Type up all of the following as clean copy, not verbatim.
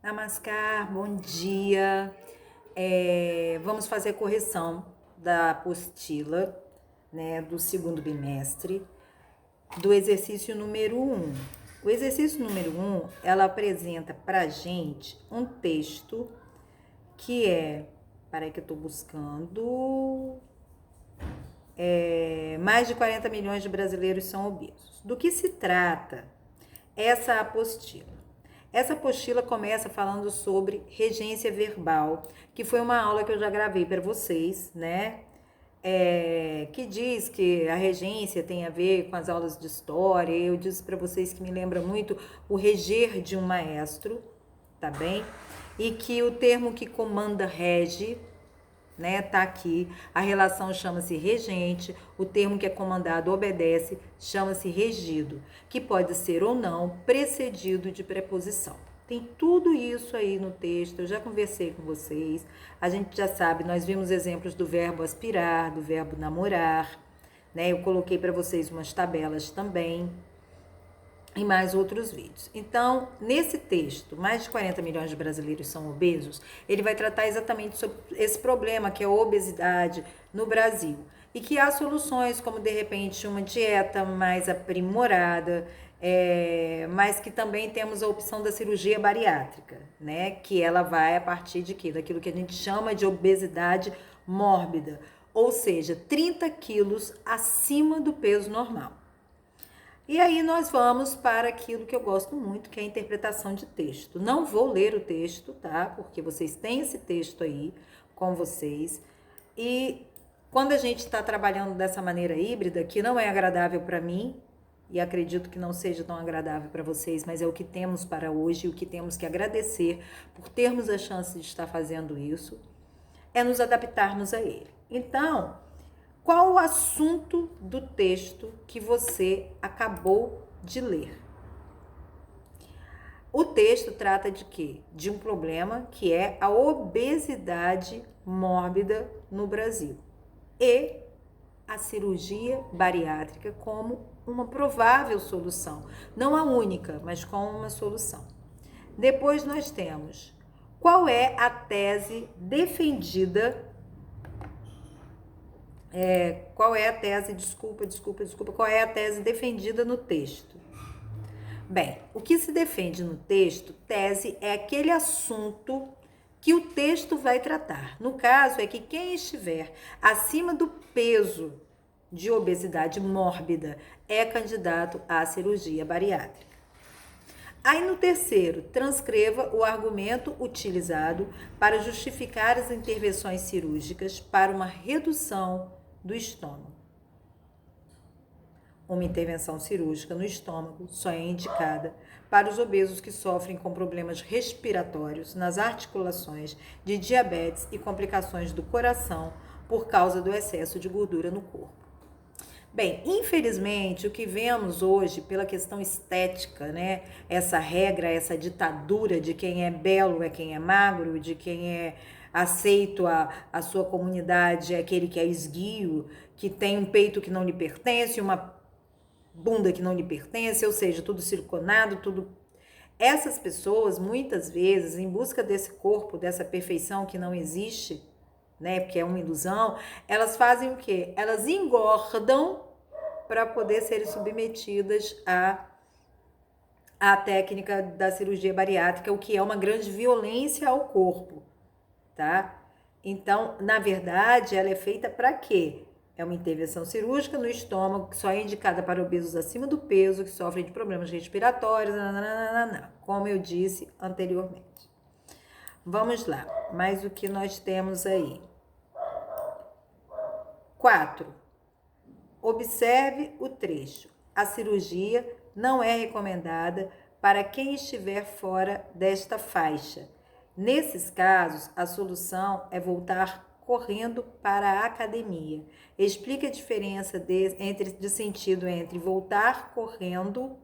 Namaskar, bom dia. Vamos fazer a correção da apostila, né, do segundo bimestre, do exercício número 1. O exercício número 1, ela apresenta pra gente um texto que peraí que eu tô buscando, mais de 40 milhões de brasileiros são obesos. Do que se trata essa apostila? Essa apostila começa falando sobre regência verbal, que foi uma aula que eu já gravei para vocês, né? Que diz que a regência tem a ver com as aulas de história. Eu disse para vocês que me lembra muito o reger de um maestro, tá bem? E que o termo que comanda rege, né, tá aqui. A relação chama-se regente, o termo que é comandado obedece, chama-se regido, que pode ser ou não precedido de preposição. Tem tudo isso aí no texto, eu já conversei com vocês, a gente já sabe, nós vimos exemplos do verbo aspirar, do verbo namorar, né? Eu coloquei para vocês umas tabelas também, em mais outros vídeos. Então, nesse texto, mais de 40 milhões de brasileiros são obesos, ele vai tratar exatamente sobre esse problema que é a obesidade no Brasil. E que há soluções, como de repente uma dieta mais aprimorada, mas que também temos a opção da cirurgia bariátrica, né? Que ela vai a partir de quê? Daquilo que a gente chama de obesidade mórbida, ou seja, 30 quilos acima do peso normal. E aí nós vamos para aquilo que eu gosto muito, que é a interpretação de texto. Não vou ler o texto, tá? Porque vocês têm esse texto aí com vocês. E quando a gente está trabalhando dessa maneira híbrida, que não é agradável para mim, e acredito que não seja tão agradável para vocês, mas é o que temos para hoje, e o que temos que agradecer por termos a chance de estar fazendo isso, é nos adaptarmos a ele. Então, qual o assunto do texto que você acabou de ler? O texto trata de quê? De um problema que é a obesidade mórbida no Brasil e a cirurgia bariátrica como uma provável solução. Não a única, mas como uma solução. Depois nós temos qual é a tese defendida qual é a tese, qual é a tese defendida no texto? Bem, o que se defende no texto, tese, é aquele assunto que o texto vai tratar. No caso, é que quem estiver acima do peso de obesidade mórbida é candidato à cirurgia bariátrica. Aí no terceiro, transcreva o argumento utilizado para justificar as intervenções cirúrgicas para uma redução do estômago. Uma intervenção cirúrgica no estômago só é indicada para os obesos que sofrem com problemas respiratórios nas articulações, de diabetes e complicações do coração por causa do excesso de gordura no corpo. Bem, infelizmente, o que vemos hoje pela questão estética, né? Essa regra, essa ditadura de quem é belo é quem é magro, de quem é aceito a sua comunidade é aquele que é esguio, que tem um peito que não lhe pertence, uma bunda que não lhe pertence, ou seja, tudo siliconado, tudo. Essas pessoas, muitas vezes, em busca desse corpo, dessa perfeição que não existe, né, porque é uma ilusão, elas fazem o quê? Elas engordam para poder serem submetidas à técnica da cirurgia bariátrica, o que é uma grande violência ao corpo, tá? Então, na verdade, ela é feita para quê? É uma intervenção cirúrgica no estômago, que só é indicada para obesos acima do peso, que sofrem de problemas respiratórios, como eu disse anteriormente. Vamos lá, mais o que nós temos aí. 4. Observe o trecho. A cirurgia não é recomendada para quem estiver fora desta faixa. Nesses casos, a solução é voltar correndo para a academia. Explique a diferença de sentido entre voltar correndo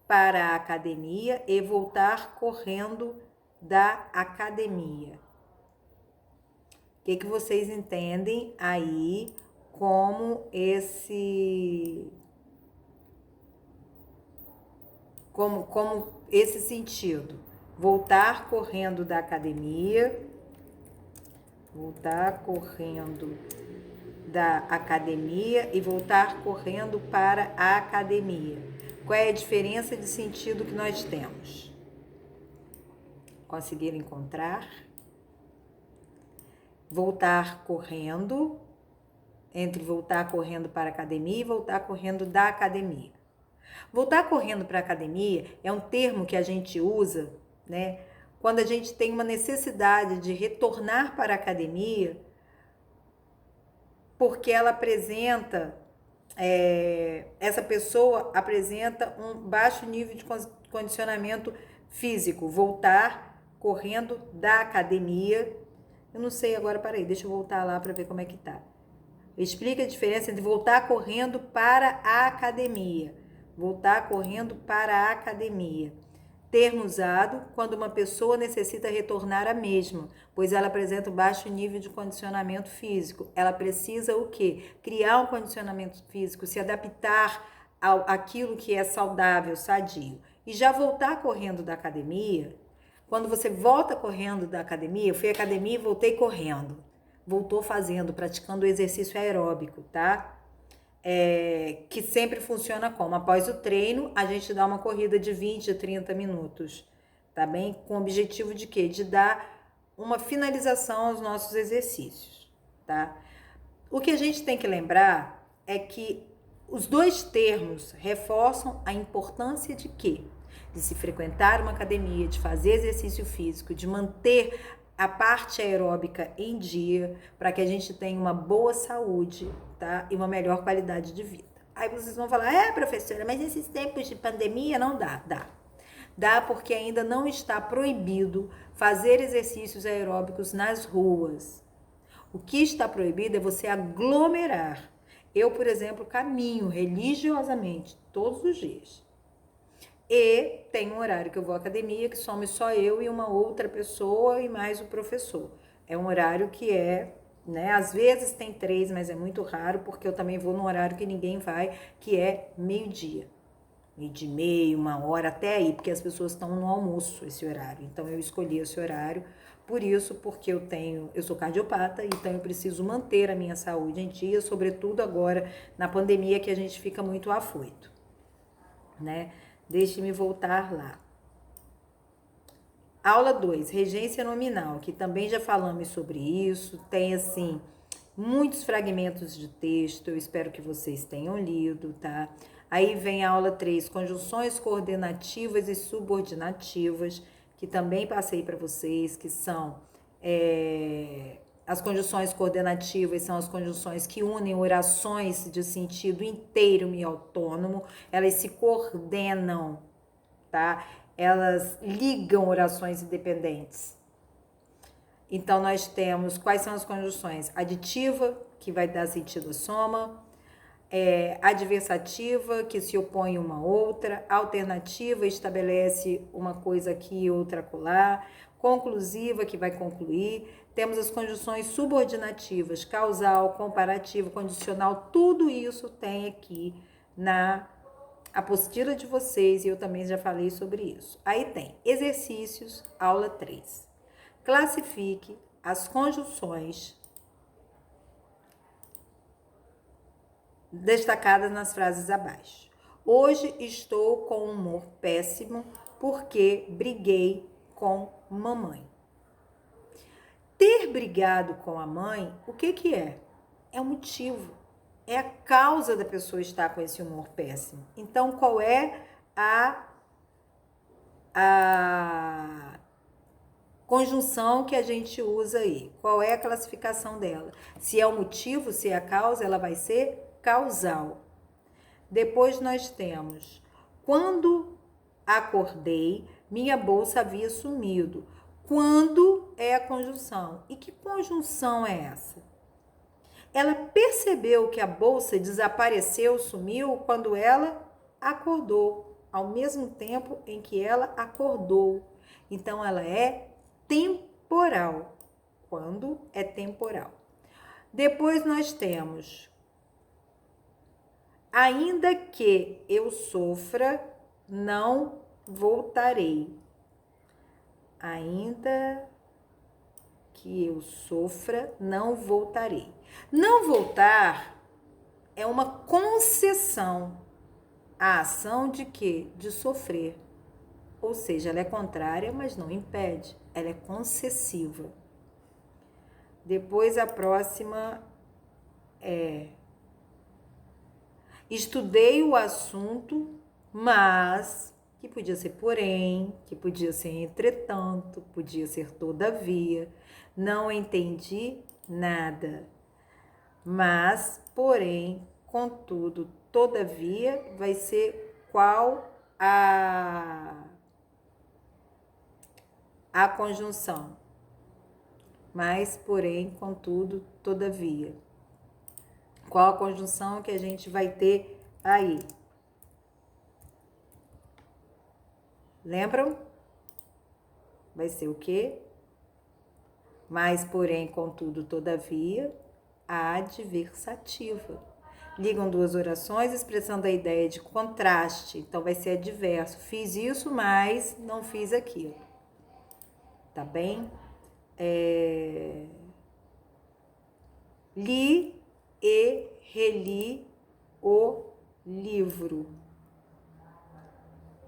para a academia e voltar correndo da academia. O que vocês entendem aí como esse sentido? voltar correndo da academia, e voltar correndo para a academia. Qual é a diferença de sentido que nós temos? Conseguiram encontrar? Voltar correndo, entre voltar correndo para a academia e voltar correndo da academia. Voltar correndo para a academia é um termo que a gente usa, né? Quando a gente tem uma necessidade de retornar para a academia, porque ela apresenta, essa pessoa apresenta um baixo nível de condicionamento físico. Voltar correndo da academia. Eu não sei agora, peraí, deixa eu voltar lá para ver como é que tá. Explica a diferença entre voltar correndo para a academia. Voltar correndo para a academia. Termo usado quando uma pessoa necessita retornar à mesma, pois ela apresenta um baixo nível de condicionamento físico. Ela precisa o quê? Criar um condicionamento físico, se adaptar àquilo que é saudável, sadio. E já voltar correndo da academia, quando você volta correndo da academia, eu fui à academia e voltei correndo. Voltou fazendo, praticando o exercício aeróbico, tá? Que sempre funciona como? Após o treino, a gente dá uma corrida de 20 a 30 minutos, tá bem? Com o objetivo de quê? De dar uma finalização aos nossos exercícios, tá? O que a gente tem que lembrar é que os dois termos reforçam a importância de quê? De se frequentar uma academia, de fazer exercício físico, de manter a parte aeróbica em dia, para que a gente tenha uma boa saúde, tá? E uma melhor qualidade de vida. Aí vocês vão falar, professora, mas nesses tempos de pandemia não dá. Dá porque ainda não está proibido fazer exercícios aeróbicos nas ruas. O que está proibido é você aglomerar. Eu, por exemplo, caminho religiosamente todos os dias. E tem um horário que eu vou à academia, que somos só eu e uma outra pessoa e mais o professor. É um horário que né? Às vezes tem 3, mas é muito raro, porque eu também vou num horário que ninguém vai, que é meio-dia. Meio-dia e meio, 1 hora, até aí, porque as pessoas estão no almoço esse horário. Então eu escolhi esse horário, porque eu sou cardiopata, então eu preciso manter a minha saúde em dia, sobretudo agora na pandemia que a gente fica muito afoito, né? Deixe-me voltar lá. Aula 2, regência nominal, que também já falamos sobre isso, tem assim muitos fragmentos de texto, eu espero que vocês tenham lido, tá? Aí vem a aula 3, conjunções coordenativas e subordinativas, que também passei para vocês, que são as conjunções coordenativas são as conjunções que unem orações de sentido inteiro e autônomo, elas se coordenam, tá? Elas ligam orações independentes. Então, nós temos quais são as conjunções? Aditiva, que vai dar sentido à soma, adversativa, que se opõe uma à outra, alternativa, estabelece uma coisa aqui e outra acolá, conclusiva, que vai concluir. Temos as conjunções subordinativas, causal, comparativo, condicional, tudo isso tem aqui na apostila de vocês, e eu também já falei sobre isso. Aí tem exercícios, aula 3. Classifique as conjunções destacadas nas frases abaixo. Hoje estou com um humor péssimo porque briguei com mamãe. Ter brigado com a mãe, o que é? É um motivo. É a causa da pessoa estar com esse humor péssimo. Então, qual é a conjunção que a gente usa aí? Qual é a classificação dela? Se é o motivo, se é a causa, ela vai ser causal. Depois nós temos, quando acordei, minha bolsa havia sumido. Quando é a conjunção? E que conjunção é essa? Ela percebeu que a bolsa desapareceu, sumiu, quando ela acordou, ao mesmo tempo em que ela acordou. Então, ela é temporal. Quando é temporal. Depois nós temos, ainda que eu sofra, não voltarei. ainda que eu sofra, não voltarei. Não voltar é uma concessão à ação de quê? De sofrer. Ou seja, ela é contrária, mas não impede. Ela é concessiva. Depois a próxima é: estudei o assunto, mas, que podia ser porém, que podia ser entretanto, podia ser todavia, não entendi nada. Mas, porém, contudo, todavia, vai ser qual a conjunção? Mas, porém, contudo, todavia. Qual a conjunção que a gente vai ter aí? Lembram? Vai ser o quê? Mas, porém, contudo, todavia, a adversativa. Ligam duas orações expressando a ideia de contraste. Então, vai ser adverso. Fiz isso, mas não fiz aquilo. Tá bem? Li e reli o livro.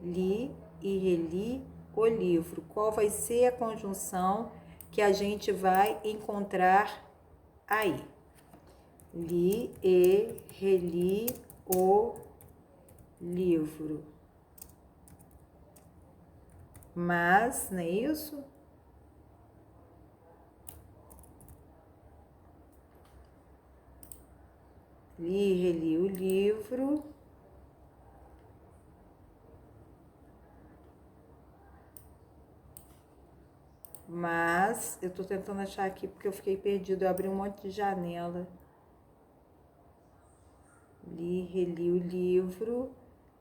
Li e reli o livro. Qual vai ser a conjunção que a gente vai encontrar aí? Li e reli o livro. Mas, não é isso? Li e reli o livro. Mas, eu tô tentando achar aqui porque eu fiquei perdido. Eu abri um monte de janela. Li, reli o livro.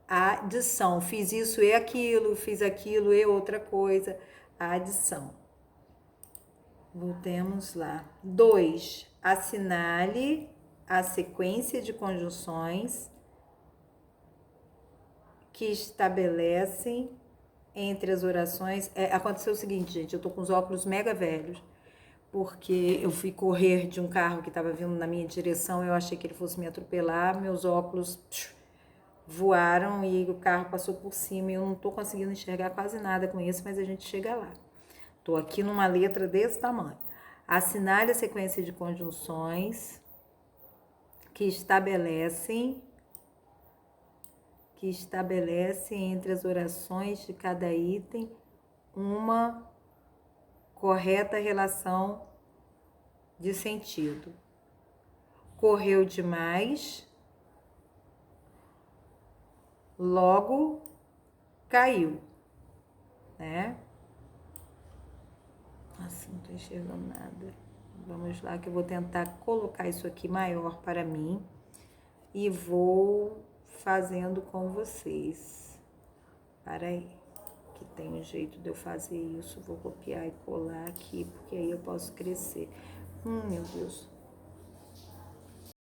A adição. Fiz isso e aquilo, fiz aquilo e outra coisa. A adição. Voltemos lá. 2. Assinale a sequência de conjunções que estabelecem entre as orações. Aconteceu o seguinte, gente, eu tô com os óculos mega velhos, porque eu fui correr de um carro que estava vindo na minha direção, eu achei que ele fosse me atropelar, meus óculos voaram e o carro passou por cima e eu não tô conseguindo enxergar quase nada com isso, mas a gente chega lá. Tô aqui numa letra desse tamanho. Assinale a sequência de conjunções que estabelecem entre as orações de cada item uma correta relação de sentido. Correu demais, logo caiu, né? Assim, não tô enxergando nada. Vamos lá que eu vou tentar colocar isso aqui maior para mim e vou fazendo com vocês. Para aí, que tem um jeito de eu fazer isso. Vou copiar e colar aqui, porque aí eu posso crescer. Meu Deus.